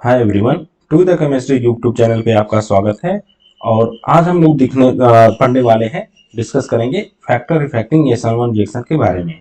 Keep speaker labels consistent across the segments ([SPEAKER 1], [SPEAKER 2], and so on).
[SPEAKER 1] Hi everyone, to the chemistry YouTube channel पे आपका स्वागत है। और आज हम लोग पढ़ने वाले हैं, डिस्कस करेंगे फैक्टर इफेक्टिंग SN1 रिएक्शन के बारे में।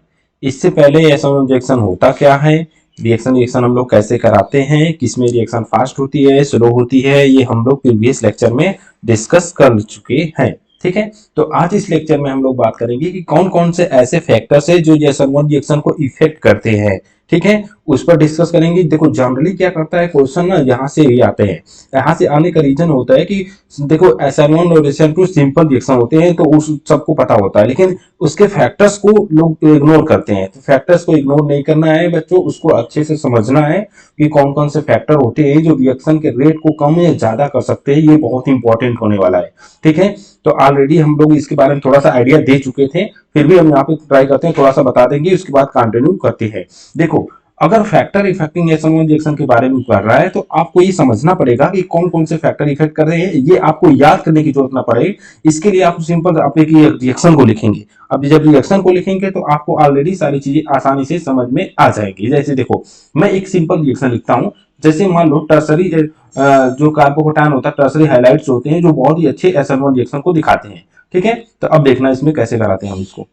[SPEAKER 1] इससे पहले SN1 रिएक्शन होता क्या है, रिएक्शन हम लोग कैसे कराते हैं, किसमें रिएक्शन फास्ट होती है, स्लो होती है, ये हम लोग प्रीवियस लेक्चर में डिस्कस कर चुके हैं। ठीक है, तो आज इस लेक्चर में हम लोग बात करेंगे कि कौन कौन से ऐसे फैक्टर्स है जो SN1 रिएक्शन को इफेक्ट करते हैं। ठीक है, उस पर डिस्कस करेंगे। देखो जनरली क्या करता है क्वेश्चन ना, यहाँ से ही आते हैं। यहाँ से आने का रीजन होता है कि देखो SN1 और SN2 सिंपल रिएक्शन होते हैं, तो उस सबको पता होता है, लेकिन उसके फैक्टर्स को लोग इग्नोर करते हैं। तो फैक्टर्स को इग्नोर नहीं करना है बच्चों, उसको अच्छे से समझना है कि कौन कौन से फैक्टर होते हैं जो रिएक्शन के रेट को कम या ज्यादा कर सकते हैं। ये बहुत इंपॉर्टेंट होने वाला है। ठीक है, तो ऑलरेडी हम लोग इसके बारे में थोड़ा सा आइडिया दे चुके थे, फिर भी हम यहाँ पे ट्राई करते हैं, थोड़ा सा बता देंगे, उसके बाद कंटिन्यू करते हैं। देखो, अगर फैक्टर इफेक्टिंग SN1 रिएक्शन के बारे में पढ़ रहा है तो आपको ये समझना पड़ेगा कि कौन कौन से फैक्टर इफेक्ट कर रहे हैं। ये आपको याद करने की जरूरत ना पड़े, इसके लिए आप सिंपल आप एक रिएक्शन को लिखेंगे। अब जब रिएक्शन को लिखेंगे तो आपको ऑलरेडी सारी चीजें आसानी से समझ में आ जाएगी। जैसे देखो, मैं एक सिंपल रिएक्शन लिखता हूँ। जैसे मान लो टर्सरी जो कार्बोकेटायन होता है, टर्सरी हाइलाइट्स होते हैं जो बहुत ही अच्छे SN1 रिएक्शन को दिखाते हैं। ठीक है, तो अब देखना इसमें कैसे कराते हैं हम इसको।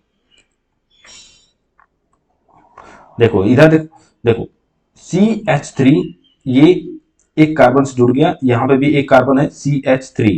[SPEAKER 1] देखो इधर देखो CH3, ये एक कार्बन से जुड़ गया, यहाँ पे भी एक कार्बन है CH3।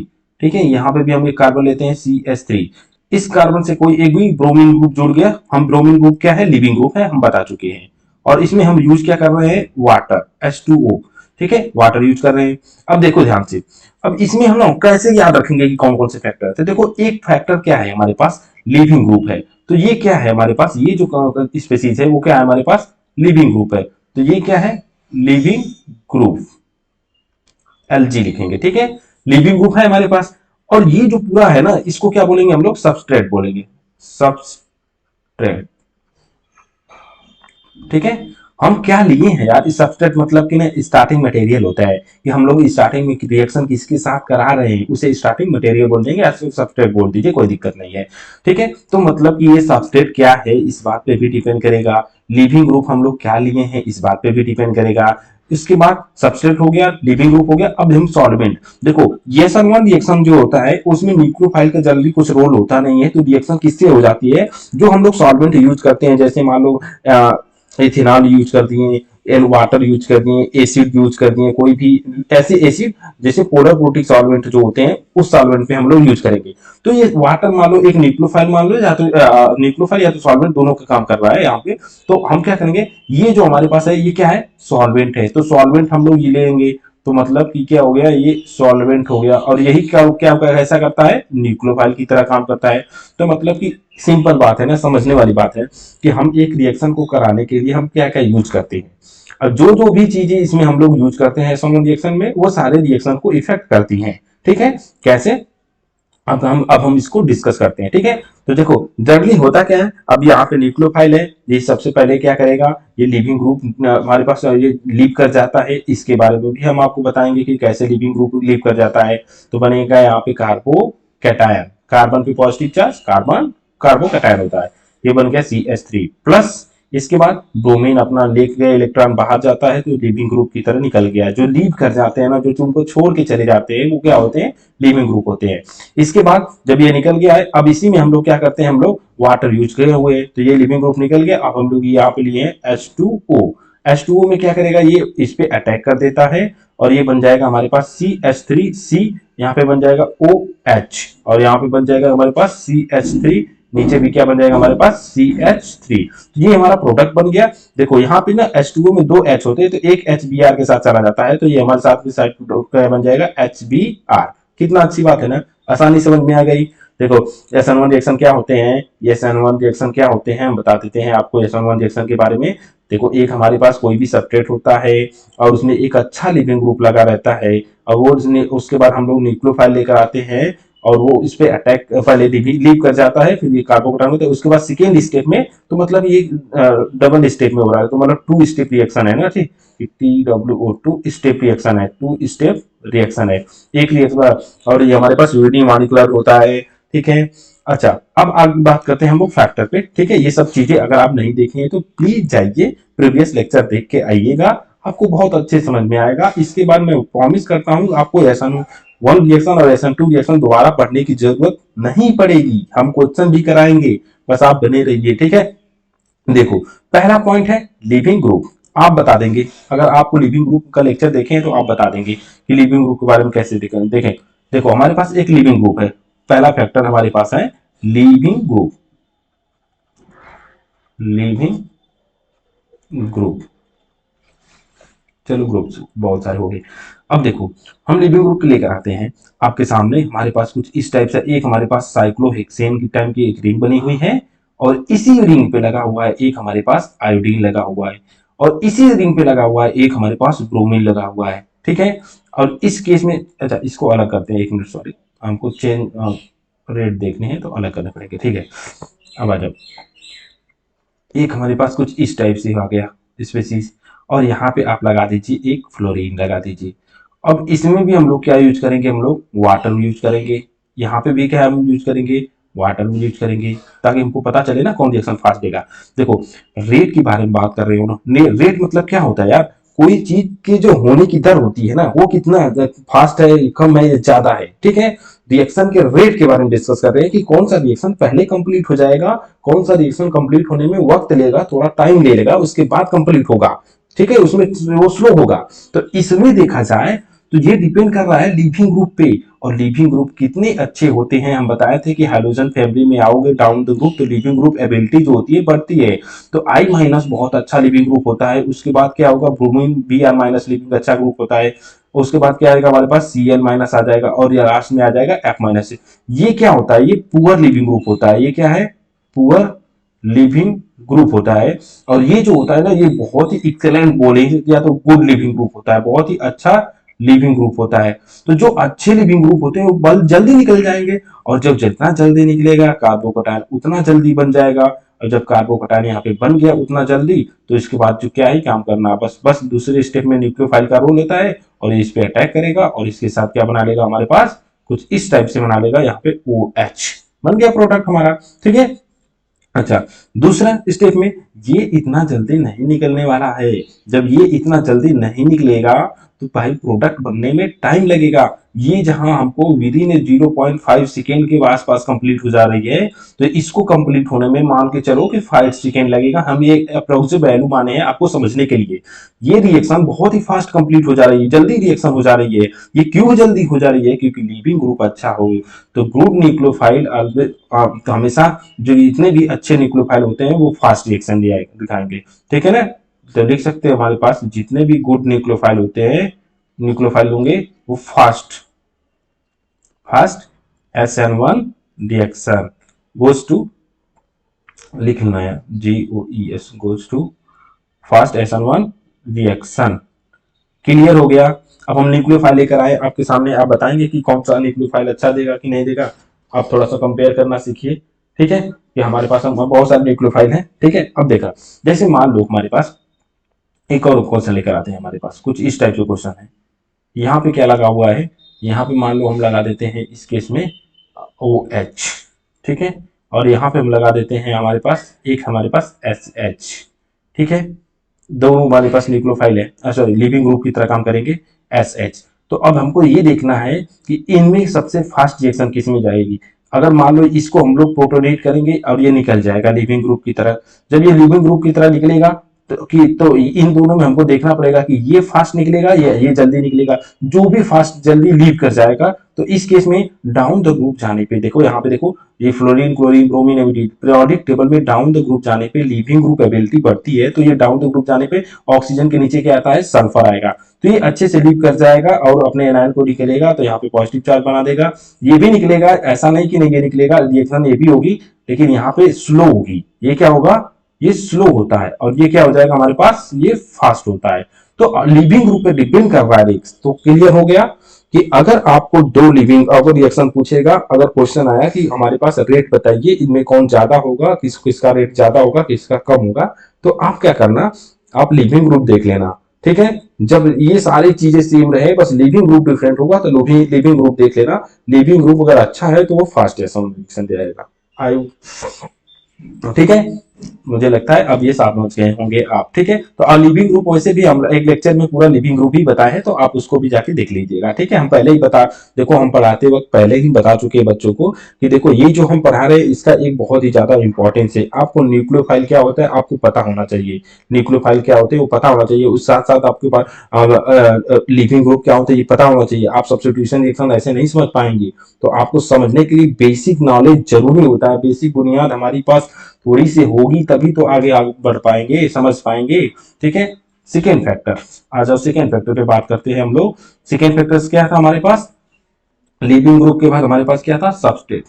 [SPEAKER 1] ठीक है, यहाँ पे भी हम एक कार्बन लेते हैं CH3। इस कार्बन से कोई एक भी ब्रोमीन ग्रुप जुड़ गया। हम ब्रोमीन ग्रुप क्या है, लिविंग ग्रुप है, हम बता चुके हैं। और इसमें हम यूज क्या कर रहे हैं, वाटर H2O। ठीक है, वाटर यूज कर रहे हैं। अब देखो ध्यान से, अब इसमें हम लोग कैसे याद रखेंगे कि कौन कौन से फैक्टर है। तो देखो, एक फैक्टर क्या है हमारे पास, लिविंग ग्रुप है। तो ये क्या है हमारे पास, ये जो स्पेसीज है वो क्या है हमारे पास, लिविंग ग्रुप है। तो ये क्या है, लिविंग ग्रुप, Lg लिखेंगे। ठीक है, लिविंग ग्रुप है हमारे पास। और ये जो पूरा है ना, इसको क्या बोलेंगे हम लोग, सबस्ट्रेट बोलेंगे, सबस्ट्रेट। ठीक है, हम क्या लिए हैं यार, इस सबस्ट्रेट मतलब कि ना स्टार्टिंग मटेरियल होता है कि हम लोग स्टार्टिंग में रिएक्शन किसके साथ करा रहे हैं, उसे स्टार्टिंग मटेरियल बोल देंगे या फिर सबस्ट्रेट बोल दीजिए, कोई दिक्कत नहीं है। ठीक है, तो मतलब कि ये सबस्ट्रेट क्या है इस बात पे भी डिपेंड करेगा। लिविंग ग्रुप हम लोग क्या लिए हैं इस बात पे भी डिपेंड करेगा। इसके बाद सबस्ट्रेट हो गया, लिविंग ग्रुप हो गया। अब हम सॉल्वेंट। देखो, SN1 रिएक्शन जो होता है उसमें न्यूक्लियोफाइल का जल्दी कुछ रोल होता नहीं है, तो रिएक्शन किससे हो जाती है, जो हम लोग सॉल्वेंट यूज करते हैं। जैसे मान लो इथेनॉल यूज कर दिए, एल वाटर यूज कर दिए, एसिड यूज कर दिए, कोई भी ऐसे एसिड जैसे पोलर प्रोटिक सॉल्वेंट जो होते हैं उस सॉल्वेंट पे हम लोग यूज करेंगे। तो ये वाटर मान लो एक न्यूक्लियोफाइल मान लो, या तो न्यूक्लियोफाइल या तो सॉल्वेंट, दोनों का काम कर रहा है यहाँ पे। तो हम क्या करेंगे, ये जो हमारे पास है ये क्या है, सॉल्वेंट है। तो सॉल्वेंट हम लोग ये लेंगे, तो मतलब कि क्या हो गया, ये सॉल्वेंट हो गया। और यही क्या क्या ऐसा करता है, न्यूक्लियोफाइल की तरह काम करता है। तो मतलब कि सिंपल बात है ना, समझने वाली बात है कि हम एक रिएक्शन को कराने के लिए हम क्या क्या यूज करते हैं। अब जो जो भी चीजें इसमें हम लोग यूज करते हैं SN1 रिएक्शन में, वो सारे रिएक्शन को इफेक्ट करती हैं। ठीक है, कैसे, अब हम इसको डिस्कस करते हैं। ठीक है, तो देखो जनरली होता क्या है, अब यहाँ पे न्यूक्लियोफाइल है, ये सबसे पहले क्या करेगा, ये लिविंग ग्रुप हमारे पास ये लीव कर जाता है। इसके बारे में भी हम आपको बताएंगे कि कैसे लिविंग ग्रुप लीव कर जाता है। तो बनेगा यहाँ पे कार्बोकैटायन, कार्बन पे पॉजिटिव चार्ज, कार्बन कार्बोकैटायन होता है, ये बन गया CH3 प्लस। इसके बाद ब्रोमीन अपना लेके गए, इलेक्ट्रॉन बाहर जाता है, तो लिविंग ग्रुप की तरह निकल गया। जो लीव कर जाते हैं ना, जो उनको छोड़ के चले जाते हैं, वो क्या होते हैं, लिविंग ग्रुप होते हैं। इसके बाद जब ये निकल गया है, अब इसी में हम लोग क्या करते हैं, हम लोग वाटर यूज किए हुए, तो ये लिविंग ग्रुप निकल गया। अब हम लोग यहाँ पे लिए हैं H2O। H2O में क्या करेगा, ये इस पे अटैक कर देता है और ये बन जाएगा हमारे पास CH3C, यहाँ पे बन जाएगा OH, और यहाँ पे बन जाएगा हमारे पास CH3, नीचे भी क्या बन जाएगा हमारे पास CH3। तो ये हमारा प्रोडक्ट बन गया। देखो यहाँ पे ना H2O में 2 H होते हैं, तो एक H Br के साथ चला जाता है, तो ये हमारे साथ में साइड क्या बन जाएगा, HBr। कितना अच्छी बात है ना, आसानी समझ में आ गई। देखो SN1 रिएक्शन क्या होते हैं, ये SN1 रिएक्शन क्या होते हैं हम बता देते हैं आपको SN1 रिएक्शन के बारे में। देखो, एक हमारे पास कोई भी सबस्ट्रेट होता है और उसमें एक अच्छा लिविंग ग्रुप लगा रहता है, और वो उसके बाद हम लोग न्यूक्लियोफाइल लेकर आते हैं और वो इस पे अटैक पहले लीव कर जाता है, फिर ये कार्बोकेटायन होता है। उसके बाद सेकेंड स्टेप में, तो मतलब ये डबल स्टेप में हो रहा है, तो मतलब 2 स्टेप रिएक्शन है ना। ठीक, TWO2 स्टेप रिएक्शन है, 2 स्टेप रिएक्शन है, एक रिएक्शन। और ये हमारे पास यूनिमॉलिक्यूलर होता है। ठीक है, अच्छा अब आगे बात करते हैं हम लोग फैक्टर पे। ठीक है, ये सब चीजें अगर आप नहीं देखे हैं तो प्लीज जाइए प्रीवियस लेक्चर देख के आइएगा, आपको बहुत अच्छे समझ में आएगा। इसके बाद मैं प्रॉमिस करता हूँ आपको SN1 रिएक्शन और SN2 रिएक्शन दोबारा पढ़ने की जरूरत नहीं पड़ेगी, हम क्वेश्चन भी कराएंगे, बस आप बने रहिए, ठीक है। देखो, पहला पॉइंट है लिविंग ग्रुप। आप बता देंगे, अगर आपको लिविंग ग्रुप का लेक्चर देखें तो आप बता देंगे कि लिविंग ग्रुप के बारे में कैसे देखें। देखो, हमारे पास एक लिविंग ग्रुप है, पहला फैक्टर हमारे पास है लिविंग ग्रुप। लिविंग ग्रुप, चलो ग्रुप्स बहुत सारे हो गए। अब देखो, हम लिविंग ग्रुप लेकर आते हैं आपके सामने। हमारे पास कुछ इस टाइप से, एक हमारे पास साइक्लोहेक्सेन की टाइम की एक रिंग बनी हुई है, और इसी रिंग पे लगा हुआ है एक हमारे पास आयोडीन लगा हुआ है, और इसी रिंग पे लगा हुआ है एक हमारे पास ब्रोमीन लगा हुआ है, ठीक है। और इस केस में, अच्छा इसको अलग करते हैं, एक मिनट सॉरी, हमको चेंज रेट देखने हैं तो अलग करने पड़ेंगे, ठीक है। अब आ जाओ, एक हमारे पास कुछ इस टाइप से आ गया स्पेसीज, और यहाँ पे आप लगा दीजिए एक फ्लोरीन लगा दीजिए। अब इसमें भी हम लोग क्या यूज करेंगे, हम लोग वाटर यूज करेंगे। यहाँ पे भी क्या हम यूज करेंगे, वाटर यूज करेंगे, ताकि हमको पता चले ना कौन रिएक्शन फास्ट देगा। देखो, रेट के बारे में बात कर रहे हो ना, रेट मतलब क्या होता है यार, कोई चीज की जो होने की दर होती है ना, वो कितना फास्ट है, कम है, ज्यादा है, ठीक है। रिएक्शन के रेट के बारे में डिस्कस कर रहे हैं कि कौन सा रिएक्शन पहले कंप्लीट हो जाएगा, कौन सा रिएक्शन कंप्लीट होने में वक्त लेगा, थोड़ा टाइम ले लेगा, उसके बाद कंप्लीट होगा, ठीक है, उसमें वो स्लो होगा। तो इसमें देखा जाए तो ये डिपेंड कर रहा है लिविंग ग्रुप पे, और लिविंग ग्रुप कितने अच्छे होते हैं। हम बताए थे कि हाइड्रोजन फैमिली में आओगे डाउन द ग्रुप तो लिविंग ग्रुप एबिलिटी जो होती है बढ़ती है। तो I माइनस बहुत अच्छा लिविंग ग्रुप होता है। उसके बाद क्या होगा, ब्रोमीन Br माइनस लिविंग अच्छा ग्रुप होता है। उसके बाद क्या आएगा, हमारे पास Cl माइनस आ जाएगा, और ये लास्ट में आ जाएगा F माइनस। ये क्या होता है, ये पुअर लिविंग ग्रुप होता है। ये क्या है, पुअर लिविंग ग्रुप होता है। और ये जो होता है ना, ये बहुत ही एक्सेलेंट बोले या तो गुड लिविंग ग्रुप होता है, बहुत ही अच्छा लिविंग ग्रुप होता है। तो जो अच्छे लिविंग ग्रुप होते हैं वो बल जल्दी निकल जाएंगे, और जब जितना जल्दी निकलेगा कार्बोकटायन उतना जल्दी बन जाएगा, और जब कार्बोकटायन यहाँ पे बन गया उतना जल्दी, तो इसके बाद जो क्या ही काम करना, बस बस दूसरे स्टेप में न्यूक्लियोफाइल का रोल लेता है, और इस पे अटैक करेगा, और इसके साथ क्या बना लेगा, हमारे पास कुछ इस टाइप से बना लेगा, यहाँ पे OH बन गया प्रोडक्ट हमारा, ठीक है। अच्छा, दूसरा स्टेप में ये इतना जल्दी नहीं निकलने वाला है। जब ये इतना जल्दी नहीं निकलेगा तो भाई प्रोडक्ट बनने में टाइम लगेगा। ये जहां हमको विद इन 0.5 सेकेंड के आसपास कंप्लीट हो जा रही है, तो इसको कंप्लीट होने में मान के चलो कि 5 सेकेंड लगेगा। हम ये अप्रोक्सिमेट वैल्यू माने हैं आपको समझने के लिए। ये रिएक्शन बहुत ही फास्ट कंप्लीट हो जा रही है, जल्दी रिएक्शन हो जा रही है। ये क्यों जल्दी हो जा रही है, क्योंकि लिविंग ग्रुप अच्छा हो। तो ग्रुप न्यूक्लियोफाइल तो हमेशा जो इतने भी अच्छे न्यूक्लियोफाइल होते हैं वो फास्ट रिएक्शन दिखाएंगे, ठीक है ना। तो लिख सकते हैं हमारे पास जितने भी गुड न्यूक्लियोफाइल होते हैं, न्यूक्लियोफाइल होंगे वो fast fast SN1 reaction goes to, लिखना है GOES goes to fast SN1 reaction. Clear हो गया। अब हम न्यूक्लियोफाइल लेकर आए आपके सामने, आप बताएंगे कि कौन सा न्यूक्लियोफाइल अच्छा देगा कि नहीं देगा। आप थोड़ा सा कंपेयर करना सीखिए, ठीक है। कि हमारे पास बहुत सारे न्यूक्लियोफाइल हैं, ठीक है। अब देखा, जैसे मान लो हमारे पास एक और क्वेश्चन लेकर आते हैं, हमारे पास कुछ इस टाइप के क्वेश्चन है। यहाँ पे क्या लगा हुआ है, यहाँ पे मान लो हम लगा देते हैं इस केस में OH, ठीक है। और यहाँ पे हम लगा देते हैं हमारे पास एक हमारे पास SH, ठीक है। दो हमारे पास न्यूक्लियोफाइल है, सॉरी लिविंग ग्रुप की तरह काम करेंगे SH। तो अब हमको ये देखना है कि इनमें सबसे फास्ट रिएक्शन किस में जाएगी। अगर मान लो इसको हम लोग प्रोटोनेट करेंगे और ये निकल जाएगा लिविंग ग्रुप की तरह। जब ये लिविंग ग्रुप की तरह निकलेगा तो इन दोनों में हमको देखना पड़ेगा कि ये फास्ट निकलेगा या ये जल्दी निकलेगा। जो भी फास्ट जल्दी लीव कर जाएगा, तो इस केस में डाउन द ग्रुप जाने पे, देखो यहाँ पे देखो, ये fluorine chlorine bromine periodic table में डाउन द ग्रुप जाने पे लिविंग ग्रुप एबिलिटी बढ़ती है। तो ये डाउन द ग्रुप जाने पे ऑक्सीजन के नीचे क्या आता है, सल्फर आएगा। तो ये अच्छे से लीव कर जाएगा और अपने एनायन को निकलेगा, तो यहाँ पे पॉजिटिव चार्ज बना देगा। ये भी निकलेगा, ऐसा नहीं कि नहीं ये निकलेगा, रिएक्शन ये भी होगी, लेकिन यहाँ पे स्लो होगी। ये क्या होगा, ये स्लो होता है, और ये क्या हो जाएगा हमारे पास, ये फास्ट होता है। तो लिविंग ग्रुप पे डिपेंड कर रहा है। तो क्लियर हो गया कि अगर आपको दो लिविंग अगर रिएक्शन पूछेगा, अगर क्वेश्चन आया कि हमारे पास रेट बताइए इनमें कौन ज्यादा होगा, किसका रेट ज्यादा होगा, किसका कम होगा, तो आप क्या करना, आप लिविंग ग्रुप देख लेना, ठीक है। जब ये सारी चीजें सेम रहे, बस लिविंग ग्रुप डिफरेंट होगा, तो लिविंग ग्रुप देख लेना। लिविंग ग्रुप अगर अच्छा है तो वो फास्ट रिएक्शन जाएगा। आई, ठीक है। मुझे लगता है अब ये समझ गए होंगे आप। ठीक है, तो अब लिविंग ग्रुप वैसे भी हम एक लेक्चर में पूरा लिविंग ग्रुप ही बताए हैं, तो आप उसको भी जाके देख लीजिएगा। ठीक है, हम पहले ही बता, देखो हम पढ़ाते वक्त पहले ही बता चुके हैं बच्चों को कि देखो ये जो हम पढ़ा रहे हैं इसका एक बहुत ही ज्यादा इंपॉर्टेंस है। आपको न्यूक्लियोफाइल क्या होता है आपको पता होना चाहिए, न्यूक्लियोफाइल क्या होते हैं वो पता होना चाहिए। उस साथ साथ आपके पास लिविंग ग्रुप क्या होता है ये पता होना चाहिए। आप सब्स्टिट्यूशन रिएक्शन ऐसे नहीं समझ पाएंगे, तो आपको समझने के लिए बेसिक नॉलेज जरूरी होता है। बेसिक बुनियाद हमारी पास थोड़ी सी होगी तभी तो आगे आगे बढ़ पाएंगे, समझ पाएंगे। ठीक है, सेकेंड फैक्टर, आ जाओ सेकेंड फैक्टर पे बात करते हैं हम लोग। सेकेंड फैक्टर क्या था हमारे पास, लिविंग ग्रुप के बाद हमारे पास क्या था, सबस्ट्रेट।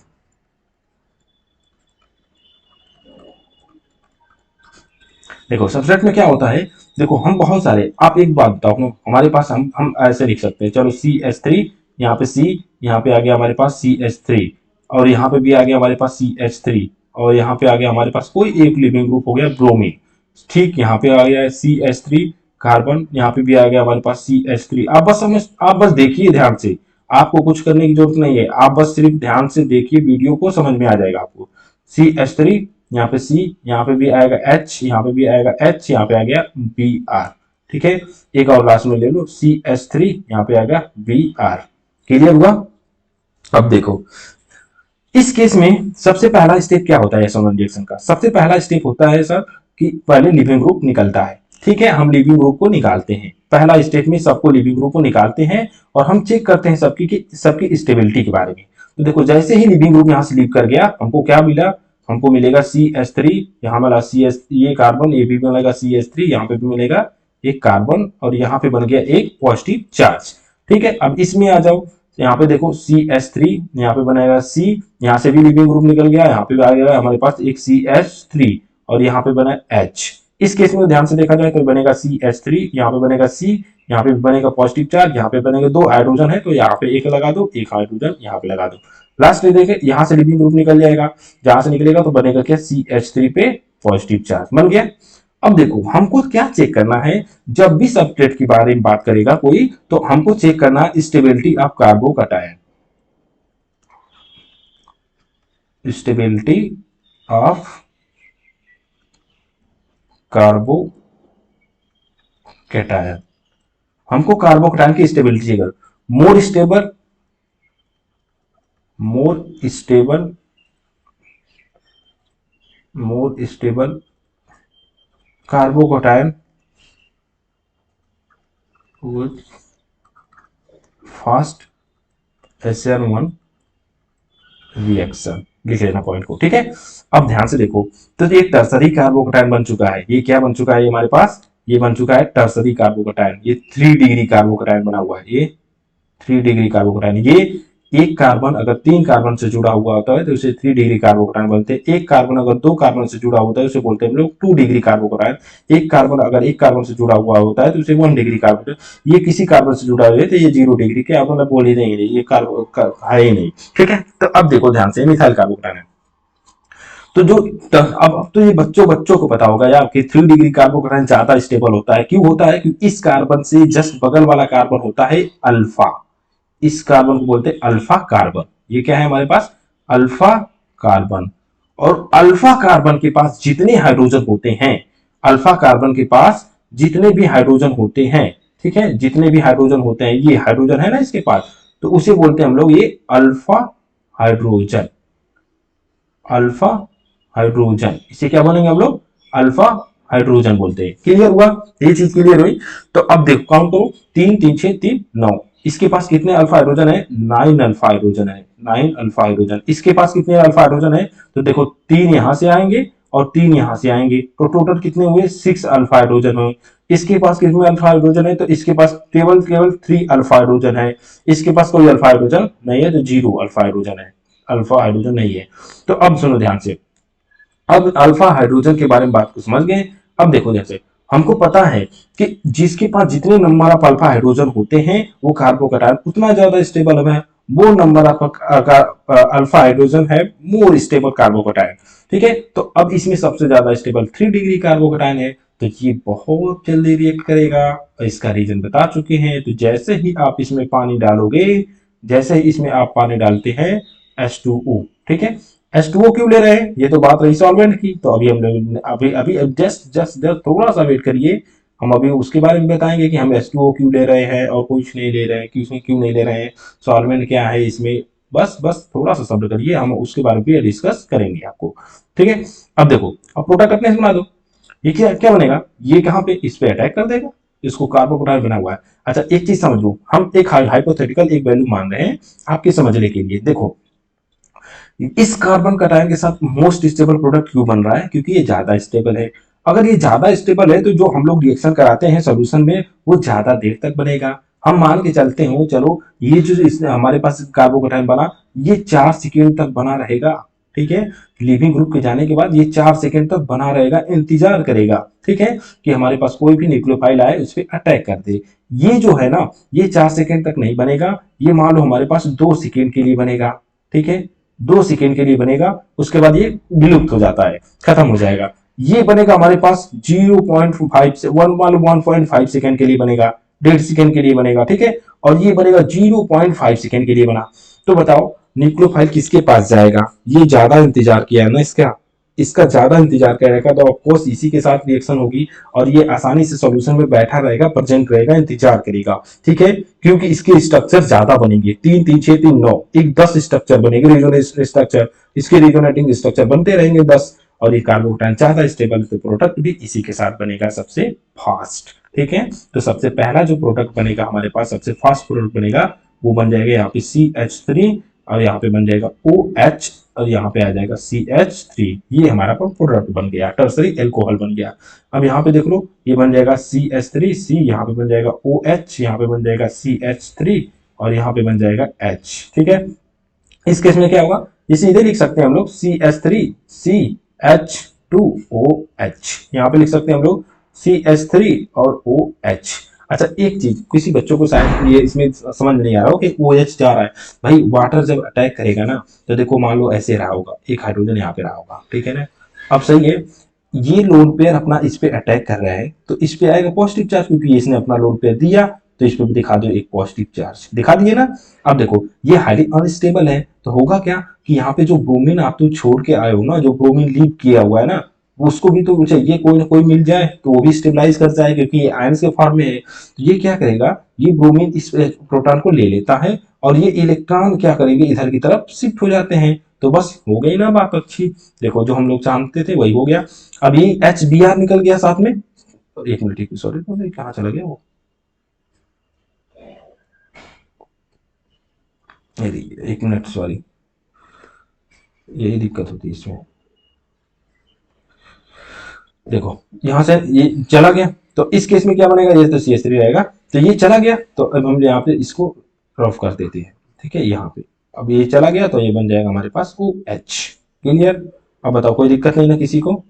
[SPEAKER 1] देखो सबसेट में क्या होता है, देखो हम बहुत सारे, आप एक बात बताओ हमारे पास हम ऐसे लिख सकते हैं, चलो CH3, यहाँ पे C, यहाँ पे आ गया हमारे पास CH3, और यहाँ पे भी आ गया हमारे पास CH3, और यहाँ पे आ गया हमारे पास कोई एक लिविंग ग्रुप हो गया ब्रोमीन। ठीक, यहाँ पे आ गया है CH3 कार्बन, यहाँ पे भी आ गया हमारे पास CH3। आप बस देखिए ध्यान से, आपको कुछ करने की जरूरत नहीं है, आप बस सिर्फ ध्यान से देखिए, वीडियो को समझ में आ जाएगा आपको। CH3, यहाँ पे C, यहाँ पे भी आएगा H, यहाँ पे भी आएगा H, यहाँ पे आ गया Br। ठीक है, एक और लास्ट में ले लो CH3, यहाँ पे आएगा Br। क्लियर हुआ? अब देखो इस केस में सबसे पहला स्टेप क्या होता है एसोनल रिएक्शन का, सबसे पहला स्टेप होता है सर कि पहले लिविंग ग्रुप निकलता है। ठीक है, हम लिविंग ग्रुप को निकालते हैं, पहला स्टेप में सबको लिविंग ग्रुप को निकालते हैं और हम चेक करते हैं सबकी स्टेबिलिटी के बारे में। तो देखो जैसे ही लिविंग ग्रुप यहाँ से लीव कर गया, हमको क्या मिला, हमको मिलेगा CH3, यहाँ मिला CS, ये कार्बन, ये भी मिलेगा CH3, यहाँ पे भी मिलेगा एक कार्बन, और यहाँ पे बन गया एक पॉजिटिव चार्ज। ठीक है, अब इसमें आ जाओ, यहाँ पे देखो CH3, यहाँ पे बनेगा C, यहाँ से भी लिविंग ग्रुप निकल गया, यहाँ पे भी आ गया हमारे पास एक CH3, और यहाँ पे बना H। इस केस में ध्यान से देखा जाए तो बनेगा CH3, यहाँ पे बनेगा C, यहाँ पे बनेगा पॉजिटिव चार्ज, यहाँ पे बनेगा दो हाइड्रोजन है तो यहाँ पे एक लगा दो, एक हाइड्रोजन यहाँ पे लगा दो। लास्ट में देखे यहाँ से लिविंग ग्रुप निकल जाएगा, जहां से निकलेगा तो बनेगा क्या, CH3 पे पॉजिटिव चार्ज बन गया। अब देखो हमको क्या चेक करना है, जब भी सबस्ट्रेट के बारे में बात करेगा कोई तो हमको चेक करना है stability of carbocation, stability of carbocation. हमको कार्बोकैटायन की stability check, more stable, more stable, more stable carbocation with fast SN1 reaction, लिख लेना पॉइंट को। ठीक है, अब ध्यान से देखो, तो ये टर्सरी कार्बोकैटायन बन चुका है, ये क्या बन चुका है, ये हमारे पास ये बन चुका है टर्सरी कार्बोकैटायन, ये 3 डिग्री कार्बोकैटायन बना हुआ है, ये 3 डिग्री कार्बोकैटायन। ये एक कार्बन अगर 3 कार्बन से जुड़ा हुआ होता है तो उसे 3 डिग्री कार्बोकैटायन बोलते हैं। एक कार्बन अगर 2 कार्बन से जुड़ा होता है उसे बोलते हैं हम लोग 2 डिग्री कार्बोकैटायन। एक कार्बन अगर एक कार्बन से जुड़ा हुआ होता है तो उसे 1 डिग्री कार्बोकैटायन। ये किसी कार्बन से जुड़ा हुआ है तो ये 0 डिग्री के, आप मतलब बोल ही नहीं, ये कार्बन है ही नहीं। ठीक है, तो अब देखो ध्यान से, मिथाइल कार्बोकैटायन है, तो जो अब तो ये बच्चों बच्चों को पता होगा यार कि 3 डिग्री कार्बोकैटायन ज्यादा स्टेबल होता है। क्यों होता है, क्योंकि इस कार्बन से जस्ट बगल वाला कार्बन होता है अल्फा, इस कार्बन को बोलते हैं अल्फा कार्बन। ये क्या है हमारे पास, अल्फा कार्बन। और अल्फा कार्बन के पास जितने हाइड्रोजन होते हैं, अल्फा कार्बन के पास जितने भी हाइड्रोजन होते हैं, ठीक है, जितने भी हाइड्रोजन होते हैं, ये हाइड्रोजन है ना इसके पास, तो उसे बोलते हैं हम लोग ये अल्फा हाइड्रोजन, अल्फा हाइड्रोजन, इसे क्या बोलेंगे हम लोग, अल्फा हाइड्रोजन बोलते हैं। क्लियर हुआ, ये चीज क्लियर हुई। तो अब देखो काउंट करो, 3 3 6 3 9, इसके पास कितने अल्फा हाइड्रोजन है, 9 अल्फा हाइड्रोजन है, 9 अल्फा हाइड्रोजन। इसके पास कितने अल्फा हाइड्रोजन है, तो देखो 3 यहां से आएंगे और 3 यहां से आएंगे, तो टोटल कितने हुए, 6 अल्फा हाइड्रोजन हुए। इसके पास कितने अल्फा हाइड्रोजन है, तो इसके पास केवल केवल 3 अल्फा हाइड्रोजन है। इसके पास कोई अल्फा हाइड्रोजन नहीं है, तो 0 अल्फा हाइड्रोजन है, अल्फा हाइड्रोजन नहीं है। तो अब सुनो ध्यान से, अब अल्फा हाइड्रोजन के बारे में बात को समझ गए। अब देखो जैसे हमको पता है कि जिसके पास जितने नंबर ऑफ अल्फा हाइड्रोजन होते हैं वो कार्बोकैटायन उतना ज्यादा स्टेबल है, वो नंबर ऑफ अल्फा हाइड्रोजन है मोर स्टेबल कार्बोकैटायन। ठीक है, तो अब इसमें सबसे ज्यादा स्टेबल 3 डिग्री कार्बोकैटायन है, तो ये बहुत जल्दी रिएक्ट करेगा, इसका रीजन बता चुके हैं। तो जैसे ही आप इसमें पानी डालोगे, जैसे ही इसमें आप पानी डालते हैं H2O, ठीक है, H2O क्यों ले रहे हैं, ये तो बात रही सॉल्वेंट की। तो अभी हम लोग अभी अभी जस्ट जस्ट जस्ट थोड़ा सा वेट करिए, हम अभी उसके बारे में बताएंगे कि हम H2O क्यों ले रहे हैं और कुछ नहीं ले रहे हैं, क्यों नहीं ले रहे हैं, सॉल्वेंट क्या है इसमें। बस बस थोड़ा सा सब्र करिए, हम उसके बारे में डिस्कस करेंगे आपको। ठीक है, अब देखो, अब प्रोटोटाइप अपने से बना दो। ये क्या क्या बनेगा, ये कहाँ पे, इस पे अटैक कर देगा, इसको कार्बोकोटाइल बना हुआ है। अच्छा एक चीज समझ लो, हम एक हाइपोथेटिकल एक वैल्यू मान रहे हैं आपके समझने के लिए। देखो इस कार्बन कटायन के साथ मोस्ट स्टेबल प्रोडक्ट क्यों बन रहा है, क्योंकि ये ज्यादा स्टेबल है। अगर ये ज्यादा स्टेबल है तो जो हम लोग रिएक्शन कराते हैं सोल्यूशन में वो ज्यादा देर तक बनेगा। हम मान के चलते हो, चलो ये जो हमारे पास कार्बोकटायन बना, ये 4 सेकेंड तक बना रहेगा। ठीक है, लिविंग ग्रुप के जाने के बाद ये 4 सेकेंड तक बना रहेगा, इंतजार करेगा। ठीक है, कि हमारे पास कोई भी न्यूक्लियोफाइल आए उस पर अटैक कर दे। ये जो है ना, ये 4 सेकेंड तक नहीं बनेगा, ये मान लो हमारे पास 2 सेकेंड के लिए बनेगा। ठीक है, 2 सेकेंड के लिए बनेगा, उसके बाद ये विलुप्त हो जाता है, खत्म हो जाएगा। ये बनेगा हमारे पास 0.5 से 1.5 सेकेंड के लिए बनेगा, 1.5 सेकेंड के लिए बनेगा। ठीक है, और ये बनेगा 0.5 सेकेंड के लिए बना। तो बताओ न्यूक्लियोफाइल किसके पास जाएगा, ये ज्यादा इंतजार किया है ना इसका, इसका ज्यादा इंतजार करेगा तो ऑफकोर्स इसी के साथ रिएक्शन होगी, और ये आसानी से सॉल्यूशन में बैठा रहेगा, प्रेजेंट रहेगा, इंतजार करेगा। ठीक है, क्योंकि इसके स्ट्रक्चर ज्यादा बनेंगे, 3 3 6 3 9, एक 10 स्ट्रक्चर बनेंगे रीजोनेटिंग स्ट्रक्चर, इसके रीजोनेटिंग स्ट्रक्चर बनते रहेंगे 10। और ये कार्बोकटायन ज्यादा स्टेबल तो प्रोडक्ट भी इसी के साथ बनेगा सबसे फास्ट। ठीक है, तो सबसे पहला जो प्रोडक्ट बनेगा हमारे पास, सबसे फास्ट प्रोडक्ट बनेगा, वो बन जाएगा यहाँ पे CH3, और यहाँ पे बन जाएगा OH, और यहाँ पे आ जाएगा CH3। ये हमारा प्रोडक्ट बन गया, टर्सरी एल्कोहल बन गया। अब यहाँ पे देख लो, ये बन जाएगा CH3, C यहाँ पे बन जाएगा OH, यहाँ पे बन जाएगा CH3, और यहाँ पे बन जाएगा H। ठीक है, इस केस में क्या होगा, ये सीधे लिख सकते हैं हम लोग CH3 CH2OH, यहाँ पे लिख सकते हैं हम लोग CH3 और OH। अच्छा एक चीज, किसी बच्चों को शायद ये इसमें समझ नहीं आ रहा हो कि OH जा रहा है। भाई वाटर जब अटैक करेगा ना, तो देखो मान लो ऐसे रहा होगा, एक हाइड्रोजन यहाँ पे रहा होगा। ठीक है ना, अब सही है, ये लोन पेयर अपना इस पे अटैक कर रहा है, तो इस पे आएगा पॉजिटिव चार्ज, क्योंकि इसने अपना लोन पेयर दिया, तो इस पे भी दिखा दो एक पॉजिटिव चार्ज, दिखा दिए ना। अब देखो ये हाईली अनस्टेबल है, तो होगा क्या कि यहाँ पे जो ब्रोमीन आप तो छोड़ के आए हो ना, जो ब्रोमीन लीव किया हुआ है ना, उसको भी तो चाहिए कोई ना कोई मिल जाए, तो वो भी स्टेबलाइज कर जाए, क्योंकि ये आयंस के फॉर्म में है। तो ये क्या करेगा, ये ब्रोमीन इस प्रोटॉन को ले लेता है, और ये इलेक्ट्रॉन क्या करेंगे, इधर की तरफ शिफ्ट हो जाते हैं। तो बस हो गई ना बात अच्छी, देखो जो हम लोग जानते थे वही हो गया। अब ये HBr निकल गया साथ में, तो एक मिनट, सॉरी कहाँ चला गया वो, एक मिनट सॉरी, यही दिक्कत होती है इसमें। देखो यहाँ से ये चला गया, तो इस केस में क्या बनेगा, ये तो CH3 रहेगा, तो ये चला गया, तो अब हम यहाँ पे इसको रफ कर देते हैं। ठीक है, यहाँ पे अब ये चला गया, तो ये बन जाएगा हमारे पास OH। क्लियर, अब बताओ कोई दिक्कत नहीं ना किसी को,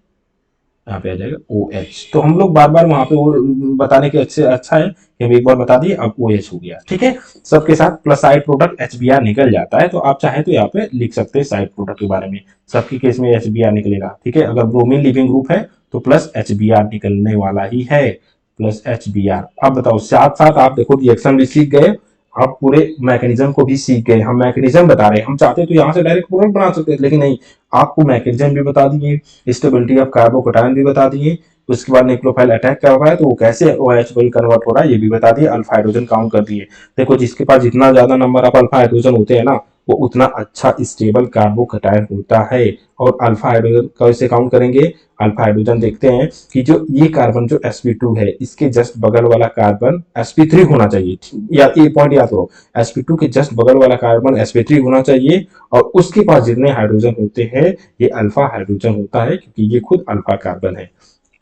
[SPEAKER 1] यहाँ पे आ जाएगा OH। तो हम लोग बार बार वहां पे वो बताने के अच्छे अच्छा है कि हम एक बार बता दिए, अब OH हो गया। ठीक है, सबके साथ प्लस साइड प्रोडक्ट HBr निकल जाता है, तो आप चाहे तो यहाँ पे लिख सकते हैं साइड प्रोडक्ट के बारे में, सबके केस में HBr निकलेगा। ठीक है, अगर ब्रोमीन लिविंग ग्रुप है तो प्लस HBr निकलने वाला ही है, प्लस HBr। अब बताओ साथ साथ आप देखो रिएक्शन भी सीख गए, आप पूरे मैकेनिज्म को भी सीख गए। हम मैकेनिज्म बता रहे हैं, हम चाहते तो यहाँ से डायरेक्ट प्रोडक्ट बना सकते हैं, लेकिन नहीं, आपको मैकेनिज्म भी बता दिए, स्टेबिलिटी ऑफ कार्बोकटायन भी बता दिए, उसके बाद न्यूक्लियोफाइल अटैक कर रहा है तो वो कैसे OH में कन्वर्ट हो रहा है ये भी बता दिए, अल्फा हाइड्रोजन काउंट कर दिए। देखो जिसके पास जितना ज्यादा नंबर ऑफ अल्फा हाइड्रोजन होते हैं ना, वो उतना अच्छा स्टेबल कार्बोकटायन होता है। और अल्फा हाइड्रोजन कैसे काउंट करेंगे, अल्फा हाइड्रोजन देखते हैं कि जो ये कार्बन जो sp2 है, इसके जस्ट बगल वाला कार्बन sp3 होना चाहिए, या ये पॉइंट याद करो, sp2 के जस्ट बगल वाला कार्बन sp3 होना चाहिए, और उसके पास जितने हाइड्रोजन होते हैं ये अल्फा हाइड्रोजन होता है, क्योंकि ये खुद अल्फा कार्बन है।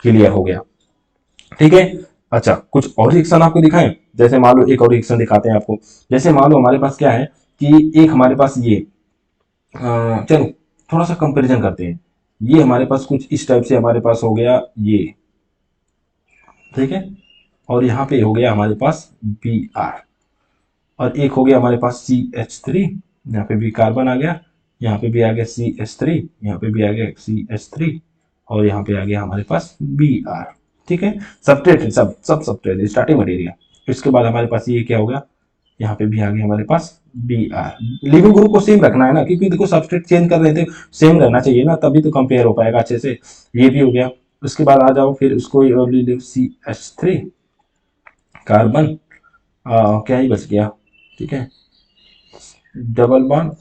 [SPEAKER 1] क्लियर हो गया, ठीक है। अच्छा कुछ और रिएक्शन आपको दिखाएं, जैसे मान लो एक और रिएक्शन दिखाते हैं आपको। जैसे मान लो हमारे पास क्या है कि एक हमारे पास ये चलो थोड़ा सा कंपैरिजन करते हैं, ये हमारे पास कुछ इस टाइप से हमारे पास हो गया ये, ठीक है, और यहाँ पे हो गया हमारे पास Br, और एक हो गया हमारे पास CH3, यहाँ पे भी कार्बन आ गया, यहाँ पे भी आ गया CH3, यहाँ पे भी आ गया CH3, और यहाँ पे आ गया हमारे पास Br। ठीक है, सबट्रेट सब सब सबट्रेट स्टार्टिंग मटेरियल। इसके बाद हमारे पास ये क्या होगा, यहाँ पे भी आ गया हमारे पास बी आर। लिविंग ग्रुप को सेम रखना है ना, क्योंकि देखो सबस्ट्रेट चेंज कर रहे थे, सेम रहना चाहिए ना, तभी तो कंपेयर हो पाएगा अच्छे से। ये भी हो गया। उसके बाद आ जाओ फिर उसको सी एच थ्री कार्बन, क्या ही बच गया, ठीक है, डबल बॉन्ड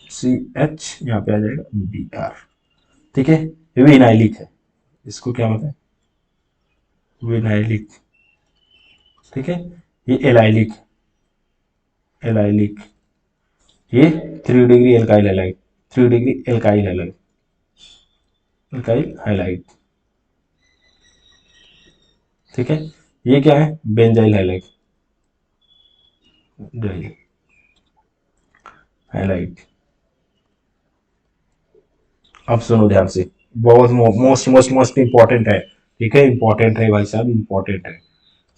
[SPEAKER 1] सी एच, यहाँ पे आ जाएगा बी आर, ठीक है। ये विनाइलिक है, इसको क्या होता है, विनाइलिक, ठीक है। ये एलाइलिक, एलाइलिक, ये 3 degree alkyl halide, 3 degree alkyl halide, alkyl halide, ठीक है। ये क्या है, बेंजाइल हैलाइड, हैलाइड। अब सुनो ध्यान से, बहुत मोस्ट मोस्ट मोस्ट इंपॉर्टेंट है, ठीक है, इंपॉर्टेंट है भाई साहब, इंपॉर्टेंट है।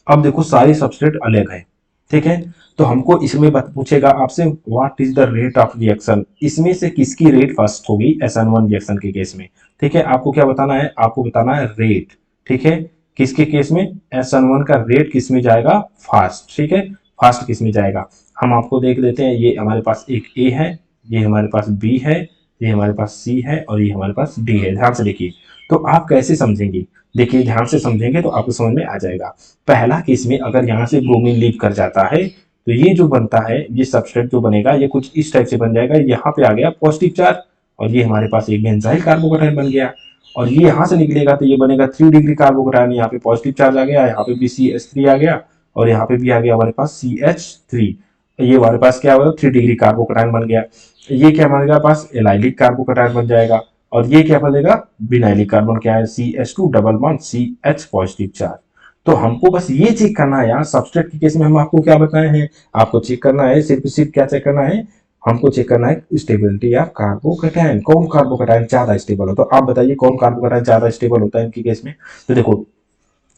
[SPEAKER 1] अब देखो सारी सबस्ट्रेट अलग है, ठीक है। तो हमको इसमें पूछेगा आपसे what is the rate of reaction, इसमें से किसकी रेट फर्स्ट होगी SN1 रिएक्शन के केस में, ठीक है। आपको क्या बताना है, आपको बताना है रेट, ठीक है। किसके केस में, SN1 का रेट किस में जाएगा, फास्ट, ठीक है, फास्ट किस में जाएगा। हम आपको देख लेते हैं, ये हमारे पास एक ए है, ये हमारे पास बी है, ये हमारे पास सी है और ये हमारे पास डी है। ध्यान से देखिए, तो आप कैसे समझेंगे, देखिए ध्यान से समझेंगे तो आपको समझ में आ जाएगा। पहला केस में अगर यहाँ से ब्रोमीन लीव कर जाता है तो ये जो बनता है, ये सबस्ट्रेट जो बनेगा ये कुछ इस टाइप से बन जाएगा। यहाँ पे आ गया पॉजिटिव चार्ज और ये हमारे पास एक बेंजाइल कार्बोकैटायन बन गया, और ये यहाँ से निकलेगा तो ये बनेगा 3 डिग्री कार्बोकैटायन। यहाँ पे पॉजिटिव चार्ज आ गया, यहाँ पे भी CH3 आ गया और यहाँ पे भी आ गया हमारे पास CH3। ये हमारे पास क्या होगा, 3 डिग्री कार्बोकैटायन बन गया। ये क्या हमारे पास एलाइलिक कार्बोकैटायन बन जाएगा, और ये क्या बनेगा, विनाइलिक कार्बन, क्या है, CH2 double bond CH positive charge. तो हमको बस ये चेक करना है यार, सबस्ट्रेट के केस में हम आपको क्या बताए हैं, आपको चेक करना है, सिर्फ क्या चेक करना है, हमको चेक करना है स्टेबिलिटी ऑफ कार्बोकैटायन, कौन कार्बोकैटायन ज्यादा स्टेबल होता है। तो आप बताइए कौन कार्बोकैटायन ज्यादा स्टेबल होता है इनके केस में। तो देखो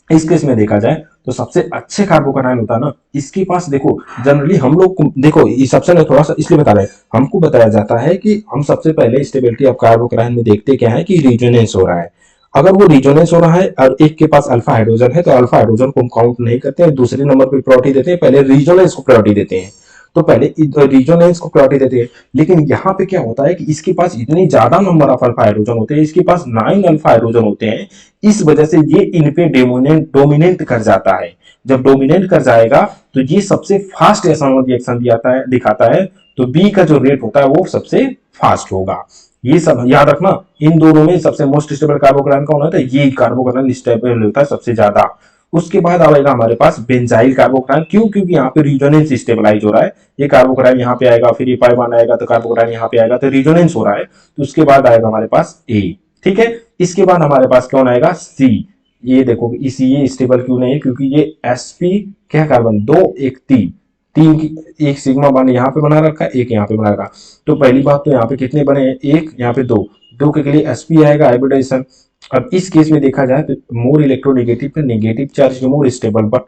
[SPEAKER 1] इस केस में देखा जाए तो सबसे अच्छे कार्बोकैटायन होता है ना, इसके पास देखो जनरली हम लोग देखो ये सबसे ना थोड़ा सा इसलिए बता रहे हैं, हमको बताया जाता है कि हम सबसे पहले स्टेबिलिटी ऑफ कार्बोकैटायन में देखते क्या है कि रिजोनेंस हो रहा है। अगर वो रिजोनेंस हो रहा है और एक के पास अल्फा हाइड्रोजन है तो अल्फा हाइड्रोजन को हम काउंट नहीं करते हैं, दूसरे नंबर पर प्रायोरिटी देते हैं, पहले रिजोनेंस को प्रायोरिटी देते हैं। तो पहले रिजोनेंस को प्रायोरिटी देते हैं, लेकिन यहाँ पे क्या होता है कि इसके पास इतनी ज्यादा नंबर ऑफ अल्फा हाइड्रोजन होते हैं, इसके पास 9 अल्फा हाइड्रोजन होते हैं, इस वजह से ये इन पे डोमिनेंट कर जाता है। जब डोमिनेंट कर जाएगा तो ये सबसे फास्ट एसोनोमर रिएक्शन दिखाता है, तो बी का जो रेट होता है वो सबसे फास्ट होगा। ये सब याद रखना, इन दोनों में सबसे मोस्ट स्टेबल कार्बोकैटायन कौन होता है, ये कार्बोकैटायन स्टेबल होता है सबसे ज्यादा। उसके बाद आएगा हमारे पास बेंजाइल कार्बोकैटायन, क्यों, क्योंकि यहाँ पे रिजोनेंस स्टेबलाइज हो रहा है, ये कार्बोकैटायन यहाँ पे आएगा, फिर ये पाई बॉन्ड आएगा तो कार्बोकैटायन यहाँ पे आएगा, तो रिजोनेंस हो रहा है। तो उसके बाद आएगा हमारे पास ए, ठीक है। इसके बाद हमारे पास कौन आएगा, सी। ये देखो इसी, ये स्टेबल क्यों नहीं है, क्योंकि ये sp क्या कार्बन, दो एक तीन, तीन की एक सिग्मा बॉन्ड यहाँ पे बना रखा है, एक यहाँ पे बना रखा। तो पहली बात तो यहाँ पे कितने बने हैं, एक, यहाँ पे दो, दो के लिए sp आएगा हाइब्रिडाइजेशन। अब इस केस में देखा जाए तो मोर इलेक्ट्रोनेगेटिव पे negative charge is more stable but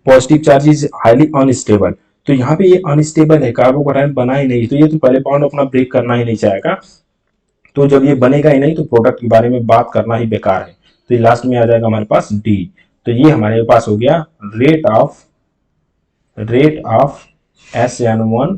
[SPEAKER 1] positive charge is highly unstable. तो यहाँ पे ये अनस्टेबल है, कार्बोकैटायन बना ही नहीं, तो ये तो पहले बॉन्ड अपना ब्रेक करना ही नहीं चाहेगा। तो जब ये बनेगा ही नहीं तो प्रोडक्ट के बारे में बात करना ही बेकार है। तो लास्ट में आ जाएगा हमारे पास डी। तो ये हमारे पास हो गया रेट ऑफ SN1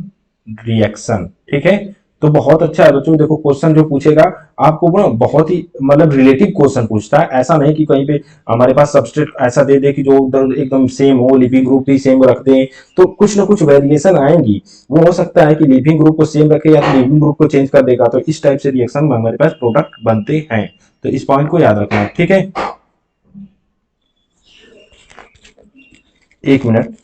[SPEAKER 1] रिएक्शन, ठीक है। तो बहुत अच्छा है बच्चों, देखो क्वेश्चन जो पूछेगा आपको ना बहुत ही मतलब रिलेटिव क्वेश्चन पूछता है, ऐसा नहीं कि कहीं पे हमारे पास सबस्ट्रेट ऐसा दे दे कि जो एकदम सेम हो, लिविंग ग्रुप भी सेम रख दे, तो कुछ ना कुछ वेरिएशन आएंगी। वो हो सकता है कि लिविंग ग्रुप को सेम रखे या तो लिविंग ग्रुप को चेंज कर देगा, तो इस टाइप से रिएक्शन हमारे पास प्रोडक्ट बनते हैं। तो इस पॉइंट को याद रखना है, ठीक है। एक मिनट,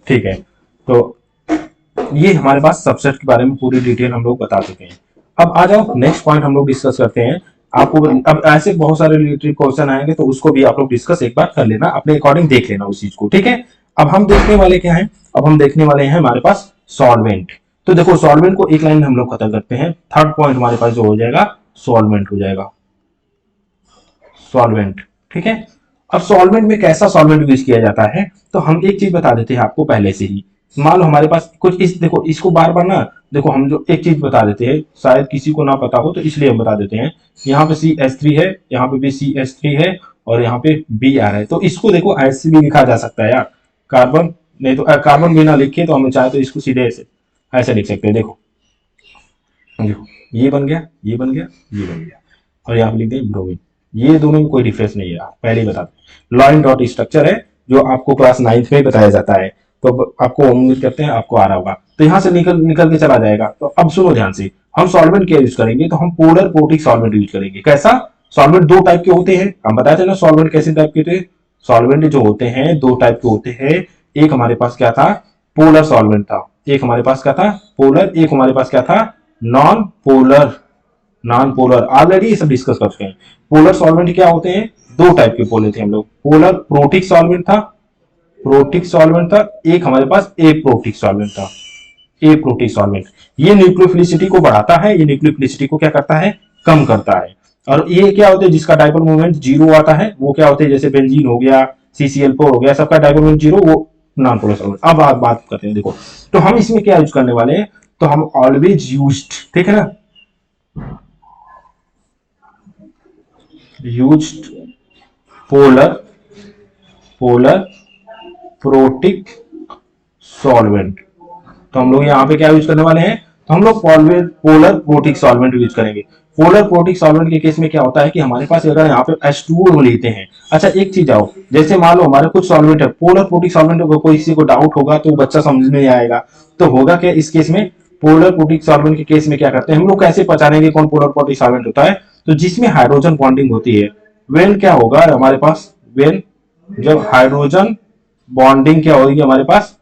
[SPEAKER 1] ठीक है। तो ये हमारे पास सबसेट के बारे में पूरी डिटेल हम लोग बता चुके हैं। अब आ जाओ नेक्स्ट पॉइंट हम लोग डिस्कस करते हैं। आपको अब ऐसे बहुत सारे रिलेटेड क्वेश्चन आएंगे तो उसको भी आप लोग डिस्कस एक बार कर लेना, अपने अकॉर्डिंग देख लेना उस चीज को, ठीक है। अब हम देखने वाले क्या है, अब हम देखने वाले हैं हमारे पास सॉल्वेंट। तो देखो सॉल्वेंट को एक लाइन में हम लोग खत्म करते हैं। थर्ड पॉइंट हमारे पास जो हो जाएगा सॉल्वेंट हो जाएगा, सॉल्वेंट, ठीक है। अब सॉल्वेंट में कैसा सॉल्वेंट यूज किया जाता है, तो हम एक चीज बता देते हैं आपको पहले से ही, मान लो हमारे पास कुछ इस, देखो इसको बार बार ना, देखो हम जो एक चीज बता देते हैं, शायद किसी को ना पता हो तो इसलिए हम बता देते हैं। यहाँ पे CH3 है, यहाँ पे भी CH3 है, और यहाँ पे Br है, तो इसको देखो ऐसे भी लिखा जा सकता है यार, कार्बन, नहीं तो कार्बन बिना लिखे तो हम चाहे तो इसको सीधे ऐसे ऐसे लिख सकते हैं। देखो देखो, ये बन गया, ये बन गया, ये बन गया, और यहाँ पे लिख दें ब्रोमीन। ये दोनों में कोई डिफरेंस नहीं है यार, पहले ही बता दें। लॉइन डॉट स्ट्रक्चर है जो आपको क्लास 9th में बताया जाता है, तो आपको उम्मीद करते हैं आपको आ रहा होगा। तो यहाँ से निकल निकल के चला जाएगा। तो अब सुनो ध्यान से, हम सॉल्वेंट क्या यूज करेंगे, तो हम पोलर प्रोटिक सॉल्वेंट यूज करेंगे। कैसा सॉल्वेंट? दो टाइप के होते हैं, हम बताए थे ना सॉल्वेंट कैसे टाइप के थे। सॉल्वेंट जो होते हैं दो टाइप के होते हैं। एक हमारे पास क्या था, पोलर सॉल्वेंट था। एक हमारे पास क्या था, पोलर। एक हमारे पास क्या था, non polar. Non polar already ये सब डिस्कस कर चुके हैं। पोलर सॉल्वेंट क्या होते हैं, दो टाइप के बोले थे हम लोग। पोलर प्रोटिक सॉल्वेंट था, प्रोटिक सॉल्वेंट था। एक हमारे पास ए प्रोटिक सॉल्वेंट था, ए प्रोटिक सॉल्वेंट। ये न्यूक्लियोफिलिसिटी को बढ़ाता है, ये न्यूक्लियोफिलिसिटी को क्या करता है, कम करता है। और ये क्या होते हैं, जिसका डाइपोल मोमेंट जीरो आता है वो क्या होते हैं, जैसे बेंजीन हो गया, CCl4 हो गया, सबका डाइपोल मोमेंट जीरो, वो नॉन पोलर सॉल्वेंट। अब बात करते हैं, देखो तो हम इसमें क्या यूज करने वाले हैं, तो हम ऑलवेज यूज्ड, ठीक है ना, used polar, polar protic solvent. तो हम लोग यहाँ पे क्या यूज करने वाले हैं, तो हम लोग पोलर प्रोटिक सॉल्वेंट यूज करेंगे। पोलर प्रोटिक सॉल्वेंट के केस में क्या होता है कि हमारे पास अगर यहाँ पे H2O लेते हैं, अच्छा एक चीज आओ, जैसे मान लो हमारे कुछ सॉल्वेंट है पोलर प्रोटिक सॉल्वेंट, कोई किसी को डाउट होगा तो बच्चा समझ में आएगा। तो होगा क्या इस केस में, पोलर प्रोटिक सॉल्वेंट के केस में क्या करते हैं हम लोग, कैसे पहचानेंगे कौन पोलर प्रोटिक सॉल्वेंट होता है, तो जिसमें हाइड्रोजन बॉन्डिंग होती है। वेन क्या होगा हमारे पास, वेन जब हाइड्रोजन बॉन्डिंग क्या होगी हमारे पास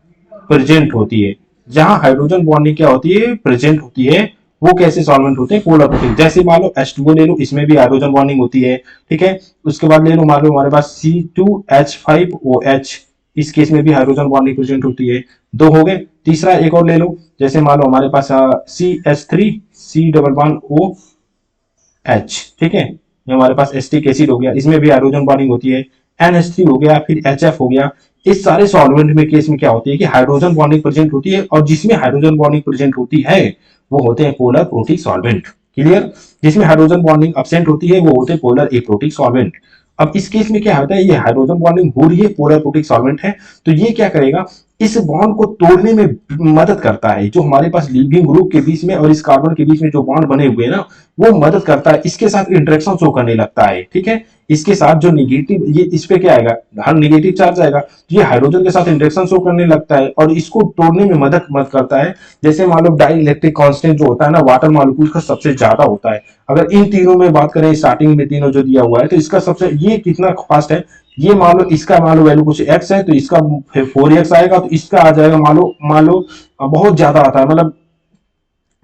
[SPEAKER 1] प्रेजेंट होती है, जहां हाइड्रोजन बॉन्डिंग क्या होती है, प्रेजेंट होती है, वो कैसे सॉल्वेंट होते हैं, पोलर प्रोटिक। जैसे मान लो H2O ले लो, इसमें भी हाइड्रोजन बॉन्डिंग होती है, ठीक है। उसके बाद ले लो, मान लो हमारे पास C2H5OH, इस केस में भी हाइड्रोजन बॉन्डिंग प्रेजेंट होती है। दो हो गए। तीसरा एक और ले लो, जैसे मान लो हमारे पास CH3C+1OH, ठीक है, ये हमारे पास एसिटिक एसिड हो गया, इसमें भी हाइड्रोजन बॉन्डिंग होती है। NH3 हो गया, फिर HF हो गया। इस सारे सॉल्वेंट में केस में क्या होती है कि हाइड्रोजन बॉन्डिंग प्रेजेंट होती है, और जिसमें हाइड्रोजन बॉन्डिंग प्रेजेंट होती है वो होते हैं पोलर प्रोटिक सॉल्वेंट। क्लियर? जिसमें हाइड्रोजन बॉन्डिंग एब्सेंट होती है वो होते हैं पोलर एप्रोटिक सॉल्वेंट। अब इस केस में क्या होता है, ये हाइड्रोजन बॉन्डिंग हो रही है, पोलर प्रोटिक सॉल्वेंट है, तो ये क्या करेगा, इस बॉन्ड को तोड़ने में मदद करता है। जो हमारे पास लिविंग ग्रुप के बीच में और इस कार्बन के बीच में जो बॉन्ड बने हुए हैं ना, वो मदद करता है, इसके साथ इंटरेक्शन शो करने लगता है, ठीक है। इसके साथ जो निगेटिव, ये इस पे क्या आएगा, हर निगेटिव चार्ज आएगा, तो ये हाइड्रोजन के साथ इंटरेक्शन शो करने लगता है और इसको तोड़ने में मदद करता है। जैसे मान लो डाई इलेक्ट्रिक कांस्टेंट जो होता है ना, वाटर मॉलिक्यूल का सबसे ज्यादा होता है। अगर इन तीनों में बात करें, स्टार्टिंग में तीनों जो दिया हुआ है, तो इसका सबसे, ये कितना फास्ट है, ये मान लो इसका मान लो वैल्यू कुछ x है, तो इसका 4x आएगा, तो इसका आ जाएगा मान लो बहुत ज्यादा आता है, मतलब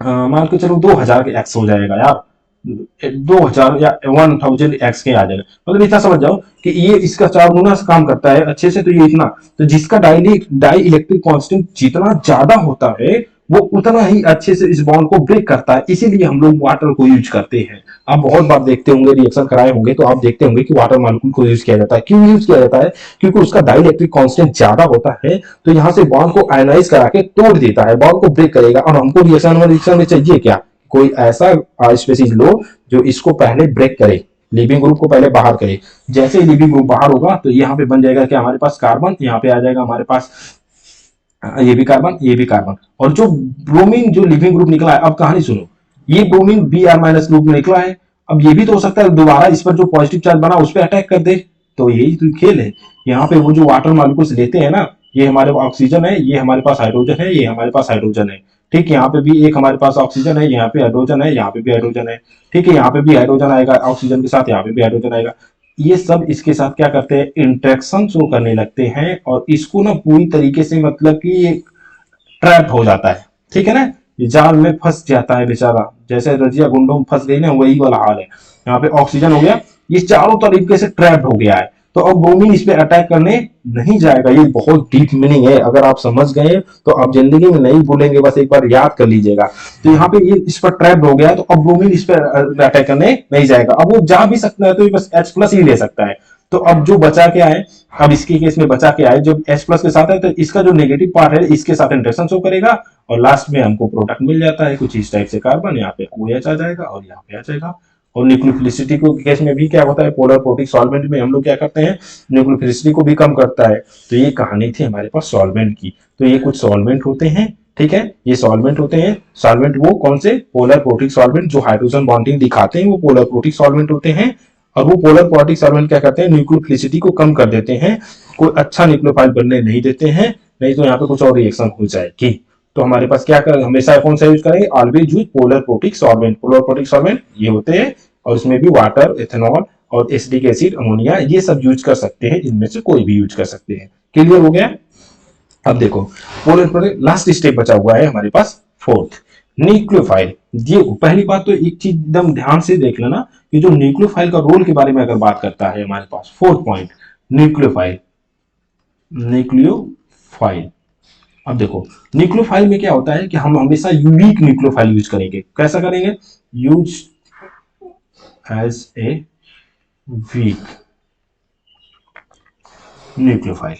[SPEAKER 1] मान के चलो 2000 के x हो जाएगा यार, 2000 या 1000x के आ जाएगा। मतलब इतना समझ जाओ कि ये इसका 4 गुना काम करता है अच्छे से, तो ये इतना, तो जिसका डाई इलेक्ट्रिक कांस्टेंट जितना ज्यादा होता है वो उतना ही अच्छे से इस बॉन्ड को ब्रेक करता है। इसीलिए हम लोग वाटर को यूज करते हैं। आप बहुत बार देखते होंगे, रिएक्शन कराए होंगे तो आप देखते होंगे कि वाटर मॉलिक्यूल को यूज किया जाता है। क्यों यूज किया जाता है, क्योंकि उसका डाई इलेक्ट्रिक कांस्टेंट ज्यादा होता है, तो यहाँ से बॉन्ड को आयनाइज करा के तोड़ देता है, बॉन्ड को ब्रेक करेगा। और हमको रिएक्शन में चाहिए क्या, कोई ऐसा स्पीशीज लो जो इसको पहले ब्रेक करे, लिविंग ग्रुप को पहले बाहर करे। जैसे ही लिविंग ग्रुप बाहर होगा तो यहाँ पे बन जाएगा क्या, हमारे पास कार्बन, यहाँ पे आ जाएगा हमारे पास ये भी कार्बन, ये भी कार्बन। और जो ब्रोमीन जो लिविंग ग्रुप निकला है, अब कहानी सुनो, ये ब्रोमीन Br- ग्रुप में निकला है। अब ये भी तो हो सकता है दोबारा इस पर जो पॉजिटिव चार्ज बना उस पर अटैक कर दे, तो यही तो खेल है। यहाँ पे वो जो वाटर मॉलिक्यूल्स लेते हैं ना, ये हमारे पास ऑक्सीजन है, ये हमारे पास हाइड्रोजन है, ये हमारे पास हाइड्रोजन है, ठीक। यहाँ पे भी एक हमारे पास ऑक्सीजन है, यहाँ पे हाइड्रोजन है, यहाँ पे भी हाइड्रोजन है, ठीक है। यहाँ पे भी हाइड्रोजन आएगा ऑक्सीजन के साथ, यहाँ पे भी हाइड्रोजन आएगा। ये सब इसके साथ क्या करते हैं, इंट्रैक्शन शो करने लगते हैं, और इसको ना पूरी तरीके से मतलब कि एक ट्रैप हो जाता है, ठीक है ना, ये जाल में फंस जाता है बेचारा, जैसे रजिया गुंडों में फंस गई ना, वही वाला हाल है। यहाँ पे ऑक्सीजन हो गया, ये चारों तरीके से ट्रैप हो गया है, तो अब ब्रोमीन इस पे अटैक करने नहीं जाएगा। ये बहुत डीप मीनिंग है, अगर आप समझ गए तो आप जिंदगी में नहीं भूलेंगे, बस एक बार याद कर लीजिएगा। तो यहाँ पे ये इस पर ट्रैप हो गया, तो अब ब्रोमीन इस पर अटैक करने नहीं जाएगा। अब वो जा भी सकता है तो बस H+ ही ले सकता है, तो अब जो बचा क्या है, अब इसके केस में बचा क्या है, जब H प्लस के साथ है तो इसका जो नेगेटिव पार्ट है इसके साथ इंटरेक्शन शो करेगा और लास्ट में हमको प्रोडक्ट मिल जाता है कुछ इस टाइप से, कार्बन यहाँ पे OH आ जाएगा और यहाँ पे आ जाएगा। और न्यूक्लियोफिलिसिटी को केस में भी क्या होता है, पोलर प्रोटिक सॉल्वेंट में हम लोग क्या करते हैं, न्यूक्लियोफिलिसिटी को भी कम करता है। तो ये कहानी थी हमारे पास सॉल्वेंट की। तो ये कुछ सॉल्वेंट होते हैं, ठीक है, ये सॉल्वेंट होते हैं। सॉल्वेंट वो कौन से, पोलर प्रोटिक सॉल्वेंट जो हाइड्रोजन बॉन्डिंग दिखाते हैं वो पोलर प्रोटिक सॉल्वेंट होते हैं। और वो पोलर प्रोटिक सॉल्वेंट क्या करते हैं, न्यूक्लियोफिलिसिटी को कम कर देते हैं, कोई अच्छा न्यूक्लियोफाइल बनने नहीं देते हैं, नहीं तो यहाँ पे कुछ और रिएक्शन हो जाएगी। तो हमारे पास क्या कर, हमेशा कौन सा यूज करेंगे, always use polar protic solvent. Polar protic solvent ये होते हैं और इसमें भी वाटर, इथेनॉल और एसिटिक एसिड, अमोनिया, ये सब यूज कर सकते हैं, इनमें से कोई भी यूज कर सकते हैं। क्लियर हो गया। अब देखो पोलर प्रोटिक लास्ट स्टेप बचा हुआ है हमारे पास, फोर्थ, न्यूक्लियोफाइल। ये पहली बात तो एक चीज एकदम ध्यान से देख लेना कि जो न्यूक्लियोफाइल का रोल के बारे में अगर बात करता है हमारे पास, फोर्थ पॉइंट, न्यूक्लियोफाइल। न्यूक्लियोफाइल, अब देखो न्यूक्लियोफाइल में क्या होता है कि हम हमेशा यूनिक न्यूक्लियोफाइल यूज करेंगे। कैसा करेंगे, use as a weak nucleophile.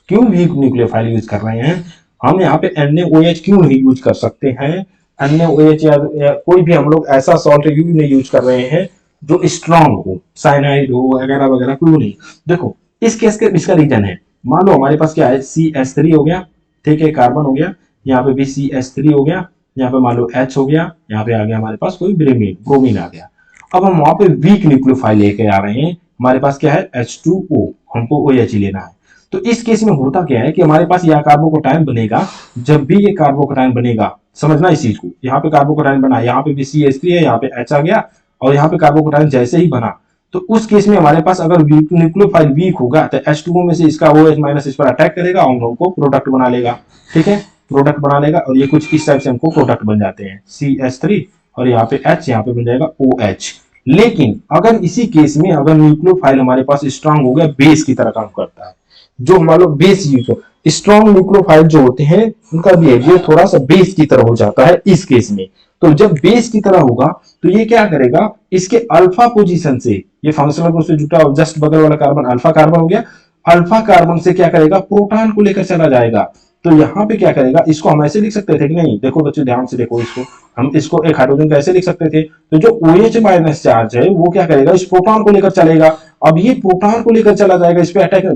[SPEAKER 1] क्यों वीक न्यूक्लियोफाइल यूज कर रहे हैं हम यहाँ पे, NaOH क्यों नहीं यूज कर सकते हैं, NaOH या कोई भी हम लोग ऐसा सॉल्ट यूज नहीं यूज कर रहे हैं जो स्ट्रांग हो, साइनाइड हो वगैरह वगैरह, क्यों नहीं। देखो इस केस के इसका रीजन है, मान लो हमारे पास क्या है, CH3 हो गया, ठीक है, कार्बन हो गया, यहाँ पे भी CH3 हो गया, यहाँ पे मान लो H हो गया, यहाँ पे आ गया हमारे पास कोई ब्रोमीन, ब्रोमीन आ गया। अब हम वहां पे वीक न्यूक्लियोफाइल लेके आ रहे हैं, हमारे पास क्या है, H2O, हमको OH ही लेना है। तो इस केस में होता क्या है कि हमारे पास यह कार्बोकैटायन बनेगा, जब भी ये कार्बोकैटायन बनेगा, समझना इस चीज को, यहाँ पे कार्बोकैटायन बना, यहाँ पे भी CH3 है, यहाँ पे H आ गया, और यहाँ पे कार्बोकैटायन जैसे ही बना, तो उस केस में हमारे पास अगर न्यूक्लियोफाइल वीक होगा तो H2O में से इसका OH माइनस इस पर अटैक करेगा और हमको प्रोडक्ट बना लेगा, ठीक है, प्रोडक्ट बना लेगा। और ये कुछ इस टाइप से हमको प्रोडक्ट बन जाते हैं, CH3 और यहाँ पे H, यहाँ पे बन जाएगा OH। लेकिन अगर इसी केस में अगर न्यूक्लियोफाइल हमारे पास स्ट्रांग हो गया, बेस की तरह काम करता है, जो मान लो बेस यूज हो, स्ट्रॉन्ग न्यूक्लियोफाइल जो होते हैं उनका बिहेवियर थोड़ा सा बेस की तरह हो जाता है इस केस में। तो जब बेस की तरह होगा तो ये क्या करेगा, इसके अल्फा पोजीशन से, ये फंक्शनल ग्रुप से जुटा जस्ट बगल वाला कार्बन अल्फा कार्बन हो गया, अल्फा कार्बन से क्या करेगा, प्रोटॉन को लेकर चला जाएगा। तो यहाँ पे क्या करेगा, इसको हम ऐसे लिख सकते थे कि नहीं, देखो बच्चों ध्यान से देखो इसको, हम इसको एक हाइड्रोजन कैसे लिख सकते थे, तो जो OH माइनस चार्ज है वो क्या करेगा, इस प्रोटॉन को लेकर चलेगा। अब ये प्रोटॉन को लेकर चला जाएगा, इस पे अटैक,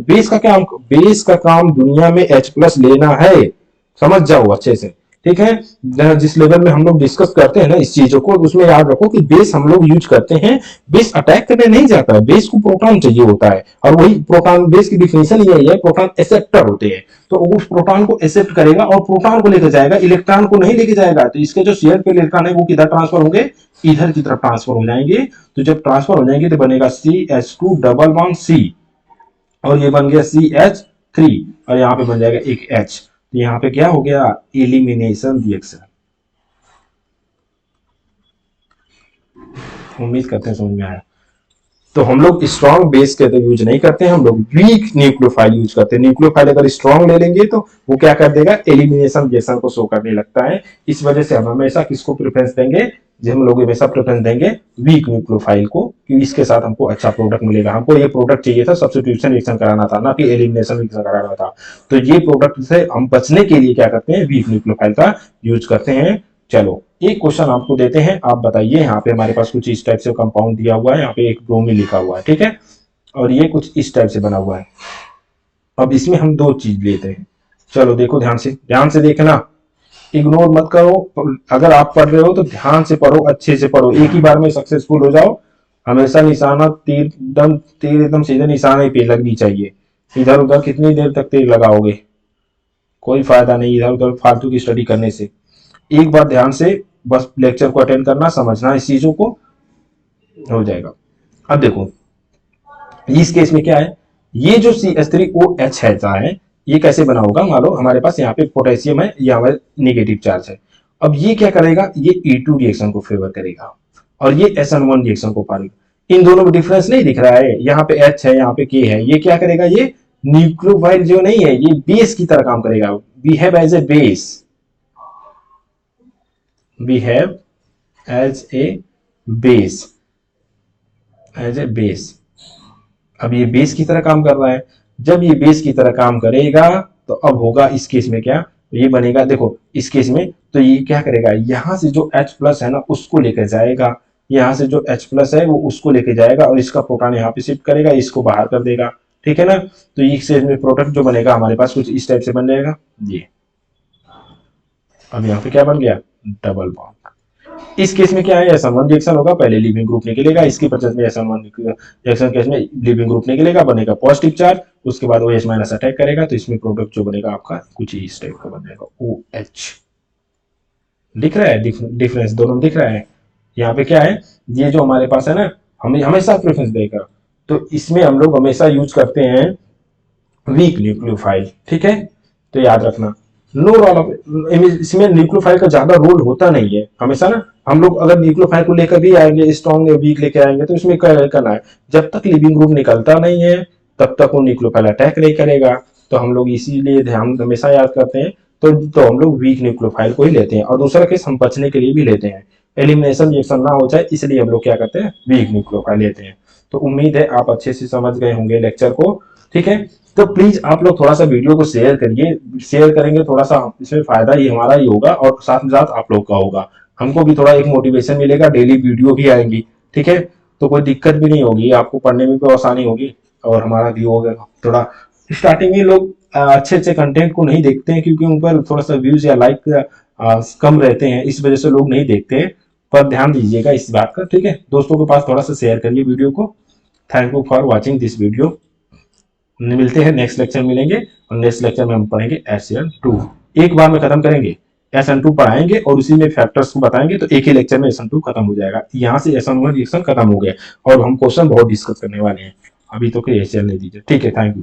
[SPEAKER 1] बेस का काम दुनिया में H प्लस लेना है, समझ जाओ अच्छे से, ठीक है। जिस लेवल में हम लोग डिस्कस करते हैं ना इस चीजों को, उसमें याद रखो कि बेस हम लोग यूज करते हैं, बेस अटैक करने नहीं जाता है, बेस को प्रोटॉन चाहिए होता है, और वही प्रोटॉन, बेस की डिफिनेशन यही है, प्रोटॉन एक्सेप्टर होते हैं। तो उस प्रोटॉन को एक्सेप्ट करेगा और प्रोटॉन को लेकर जाएगा, इलेक्ट्रॉन को नहीं लेके जाएगा। तो इसके जो शेयर पे इलेक्ट्रॉन है वो किधर ट्रांसफर होंगे, इधर की तरफ ट्रांसफर हो जाएंगे। तो जब ट्रांसफर हो जाएंगे तो बनेगा CH2 डबल बॉन्ड C, और ये बन गया CH3, और यहाँ पे बन जाएगा एक H। तो यहाँ पे क्या हो गया, एलिमिनेशन रिएक्शन। उम्मीद करते हैं समझ में आया। तो हम लोग स्ट्रॉन्ग बेस के तो यूज नहीं करते हैं, हम लोग वीक न्यूक्लियोफाइल यूज करते हैं। न्यूक्लियोफाइल अगर स्ट्रॉन्ग ले लेंगे तो वो क्या कर देगा, एलिमिनेशन रिएक्शन को शो करने लगता है। इस वजह से हम हमेशा किसको प्रेफरेंस देंगे, जो हम लोग हमेशा प्रेफरेंस देंगे वीक न्यूक्लियोफाइल को, कि इसके साथ हमको अच्छा प्रोडक्ट मिलेगा। हमको ये प्रोडक्ट चाहिए था, सब्स्टिट्यूशन रिएक्शन कराना था, ना कि एलिमिनेशन रिएक्शन कराना था। तो ये प्रोडक्ट से हम बचने के लिए क्या करते हैं, वीक न्यूक्लियोफाइल का यूज करते हैं। चलो एक क्वेश्चन आपको देते हैं, आप बताइए। यहाँ पे हमारे पास कुछ इस टाइप से कंपाउंड दिया हुआ है, यहाँ पे एक ब्रोमीन लिखा हुआ है, ठीक है, और ये कुछ इस टाइप से बना हुआ है। अब इसमें हम दो चीज लेते हैं, चलो देखो ध्यान से देखना, इग्नोर मत करो। अगर आप पढ़ रहे हो तो ध्यान से पढ़ो, अच्छे से पढ़ो, एक ही बार में सक्सेसफुल हो जाओ। हमेशा निशाना तीर एकदम सीधे निशाने पे लगनी चाहिए। इधर उधर कितनी देर तक तीर लगाओगे, कोई फायदा नहीं इधर उधर फालतू की स्टडी करने से। एक बार ध्यान से बस लेक्चर को अटेंड करना, समझना इस चीजों को, हो जाएगा। अब देखो इस केस में क्या है, ये जो CH3OH है ये कैसे बना होगा, मान लो हमारे पास यहाँ पे पोटेशियम है, ये हमारे नेगेटिव चार्ज है। अब ये क्या करेगा, ये E2 रिएक्शन को फेवर करेगा और ये SN1 रिएक्शन को पारेगा। इन दोनों में डिफरेंस नहीं दिख रहा है, यहाँ पे H है, यहाँ पे K है। ये क्या करेगा, ये न्यूक्लियोफाइल जो नहीं है, ये बेस की तरह काम करेगा। Behave as a base, behave as a base, as a base। अब ये बेस की तरह काम कर रहा है। जब ये बेस की तरह काम करेगा तो अब होगा इस केस में क्या, ये बनेगा, देखो इस केस में तो ये क्या करेगा, यहां से जो H प्लस है ना उसको लेकर जाएगा, यहाँ से जो H प्लस है वो उसको लेके जाएगा और इसका प्रोटॉन यहाँ पे शिफ्ट करेगा, इसको बाहर कर देगा। ठीक है ना, तो इस केस में प्रोडक्ट जो बनेगा हमारे पास कुछ इस टाइप से बन जाएगा ये। अब यहाँ पे क्या बन गया, डबल बॉन्ड। इस केस में क्या है, SN1 रिएक्शन होगा, पहले लिविंग ग्रुप निकलेगा, इसके प्रेजेंस में SN1 रिएक्शन केस में लिविंग ग्रुप निकलेगा, बनेगा पॉजिटिव चार्ज, उसके बाद OH माइनस अटैक करेगा, तो इसमें प्रोडक्ट जो बनेगा आपका कुछ इस टाइप का बन जाएगा OH। दिख रहा है डिफरेंस दोनों में दिख रहा है। यहाँ पे क्या है, ये जो हमारे पास है ना, हमें हमेशा प्रेफरेंस देगा, तो इसमें हम लोग हमेशा यूज करते हैं वीक न्यूक्लियोफाइल। ठीक है, तो याद रखना नो रोल, इसमें न्यूक्लियोफाइल का ज्यादा रोल होता नहीं है हमेशा ना। हम लोग अगर न्यूक्लियोफाइल को लेकर भी आएंगे, स्ट्रॉन्ग या वीक लेके आएंगे, तो इसमें क्या करना है, जब तक लिविंग ग्रुप निकलता नहीं है तब तक वो न्यूक्लियोफाइल अटैक नहीं करेगा। तो हम लोग इसीलिए ध्यान हमेशा याद करते हैं, तो हम लोग वीक न्यूक्लियोफाइल को ही लेते हैं, और दूसरा केस हम बचने के लिए भी लेते हैं, एलिमिनेशन रिएक्शन ना हो जाए इसलिए हम लोग क्या करते हैं, वीक न्यूक्लियोफाइल लेते हैं। तो उम्मीद है आप अच्छे से समझ गए होंगे लेक्चर को। ठीक है, तो प्लीज आप लोग थोड़ा सा वीडियो को शेयर करिए, शेयर करेंगे थोड़ा सा इसमें फायदा ही हमारा ही होगा और साथ में साथ आप लोग का होगा, हमको भी थोड़ा एक मोटिवेशन मिलेगा, डेली वीडियो भी आएंगी। ठीक है, तो कोई दिक्कत भी नहीं होगी, आपको पढ़ने में भी आसानी होगी और हमारा भी होगा थोड़ा। स्टार्टिंग में लोग अच्छे अच्छे कंटेंट को नहीं देखते हैं क्योंकि उन पर थोड़ा सा व्यूज या लाइक कम रहते हैं, इस वजह से लोग नहीं देखते हैं, पर ध्यान दीजिएगा इस बात का। ठीक है, दोस्तों के पास थोड़ा सा शेयर करिए वीडियो को। Thank you for watching this video. मिलते हैं नेक्स्ट लेक्चर, मिलेंगे और नेक्स्ट लेक्चर में हम पढ़ेंगे SN2। एक बार में खत्म करेंगे, SN2 पढ़ाएंगे और उसी में फैक्टर्स को बताएंगे, तो एक ही लेक्चर में SN2 खत्म हो जाएगा। यहाँ से SN1 रिएक्शन खत्म हो गया और हम क्वेश्चन बहुत डिस्कस करने वाले हैं, अभी तो कोई HCl नहीं दीजिए। ठीक है, थैंक यू।